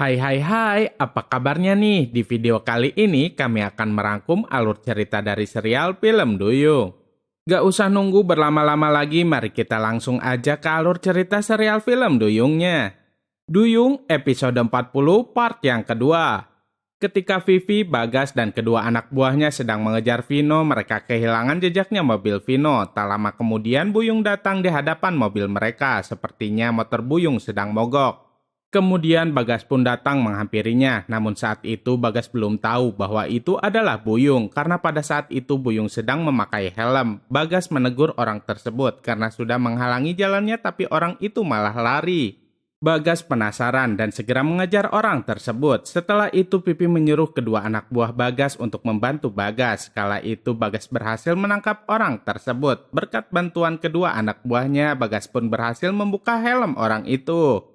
Hai hai hai, apa kabarnya nih? Di video kali ini kami akan merangkum alur cerita dari serial film Duyung. Gak usah nunggu berlama-lama lagi, mari kita langsung aja ke alur cerita serial film Duyungnya. Duyung episode 40 part yang kedua. Ketika Vivi, Bagas, dan kedua anak buahnya sedang mengejar Vino, mereka kehilangan jejaknya mobil Vino. Tak lama kemudian Buyung datang di hadapan mobil mereka, sepertinya motor Buyung sedang mogok. Kemudian Bagas pun datang menghampirinya, namun saat itu Bagas belum tahu bahwa itu adalah Buyung, karena pada saat itu Buyung sedang memakai helm. Bagas menegur orang tersebut karena sudah menghalangi jalannya tapi orang itu malah lari. Bagas penasaran dan segera mengejar orang tersebut. Setelah itu Pipi menyuruh kedua anak buah Bagas untuk membantu Bagas. Kala itu Bagas berhasil menangkap orang tersebut. Berkat bantuan kedua anak buahnya, Bagas pun berhasil membuka helm orang itu.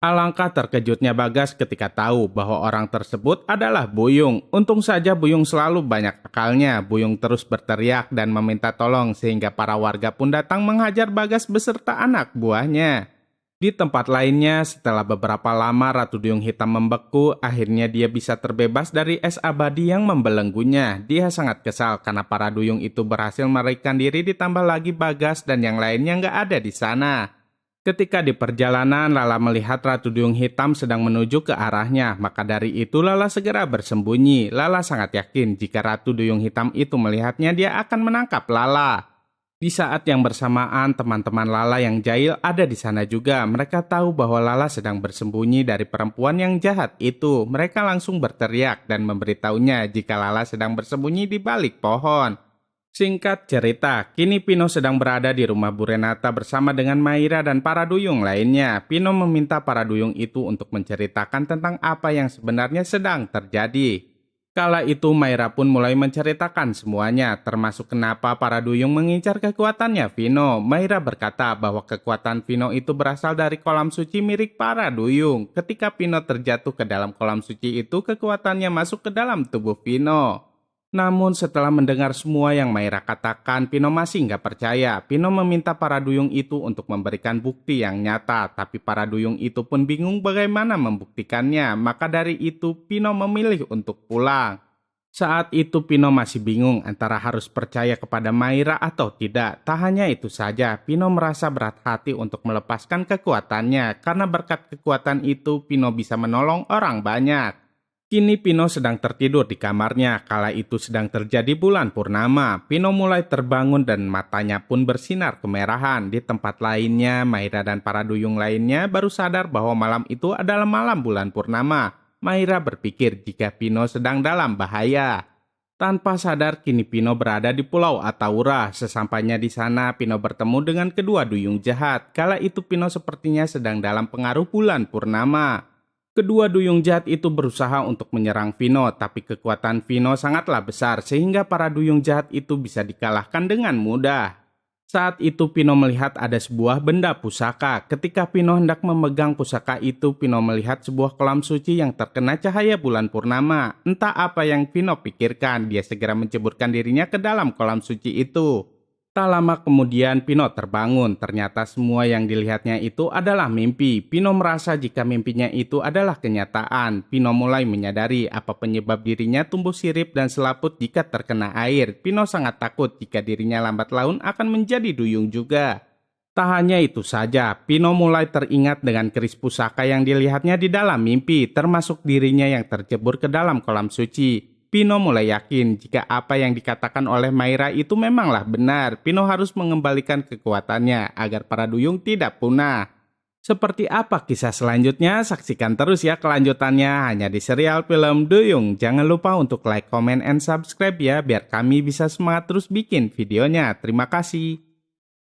Alangkah terkejutnya Bagas ketika tahu bahwa orang tersebut adalah Buyung. Untung saja Buyung selalu banyak akalnya. Buyung terus berteriak dan meminta tolong sehingga para warga pun datang menghajar Bagas beserta anak buahnya. Di tempat lainnya, setelah beberapa lama Ratu Duyung Hitam membeku, akhirnya dia bisa terbebas dari es abadi yang membelenggunya. Dia sangat kesal karena para duyung itu berhasil melarikan diri, ditambah lagi Bagas dan yang lainnya nggak ada di sana. Ketika di perjalanan, Lala melihat Ratu Duyung Hitam sedang menuju ke arahnya, maka dari itu Lala segera bersembunyi. Lala sangat yakin jika Ratu Duyung Hitam itu melihatnya, dia akan menangkap Lala. Di saat yang bersamaan, teman-teman Lala yang jahil ada di sana juga. Mereka tahu bahwa Lala sedang bersembunyi dari perempuan yang jahat itu. Mereka langsung berteriak dan memberitahunya jika Lala sedang bersembunyi di balik pohon. Singkat cerita, kini Pino sedang berada di rumah Bu Renata bersama dengan Maira dan para duyung lainnya. Pino meminta para duyung itu untuk menceritakan tentang apa yang sebenarnya sedang terjadi. Kala itu Maira pun mulai menceritakan semuanya, termasuk kenapa para duyung mengincar kekuatannya Vino. Maira berkata bahwa kekuatan Vino itu berasal dari kolam suci milik para duyung. Ketika Vino terjatuh ke dalam kolam suci itu, kekuatannya masuk ke dalam tubuh Vino. Namun setelah mendengar semua yang Maira katakan, Pino masih nggak percaya. Pino meminta para duyung itu untuk memberikan bukti yang nyata, tapi para duyung itu pun bingung bagaimana membuktikannya. Maka dari itu Pino memilih untuk pulang. Saat itu Pino masih bingung antara harus percaya kepada Maira atau tidak. Tak hanya itu saja, Pino merasa berat hati untuk melepaskan kekuatannya. Karena berkat kekuatan itu, Pino bisa menolong orang banyak. Kini Pino sedang tertidur di kamarnya. Kala itu sedang terjadi bulan purnama. Pino mulai terbangun dan matanya pun bersinar kemerahan. Di tempat lainnya, Maira dan para duyung lainnya baru sadar bahwa malam itu adalah malam bulan purnama. Maira berpikir jika Pino sedang dalam bahaya. Tanpa sadar, kini Pino berada di Pulau Ataura. Sesampainya di sana, Pino bertemu dengan kedua duyung jahat. Kala itu Pino sepertinya sedang dalam pengaruh bulan purnama. Kedua duyung jahat itu berusaha untuk menyerang Vino, tapi kekuatan Vino sangatlah besar sehingga para duyung jahat itu bisa dikalahkan dengan mudah. Saat itu Pino melihat ada sebuah benda pusaka. Ketika Pino hendak memegang pusaka itu, Pino melihat sebuah kolam suci yang terkena cahaya bulan purnama. Entah apa yang Pino pikirkan, dia segera menceburkan dirinya ke dalam kolam suci itu. Tak lama kemudian Pino terbangun, ternyata semua yang dilihatnya itu adalah mimpi. Pino merasa jika mimpinya itu adalah kenyataan. Pino mulai menyadari apa penyebab dirinya tumbuh sirip dan selaput jika terkena air. Pino sangat takut jika dirinya lambat laun akan menjadi duyung juga. Tak hanya itu saja, Pino mulai teringat dengan keris pusaka yang dilihatnya di dalam mimpi, termasuk dirinya yang tercebur ke dalam kolam suci. Pino mulai yakin jika apa yang dikatakan oleh Maira itu memanglah benar. Pino harus mengembalikan kekuatannya agar para duyung tidak punah. Seperti apa kisah selanjutnya? Saksikan terus ya kelanjutannya hanya di serial film Duyung. Jangan lupa untuk like, comment, and subscribe ya biar kami bisa semangat terus bikin videonya. Terima kasih.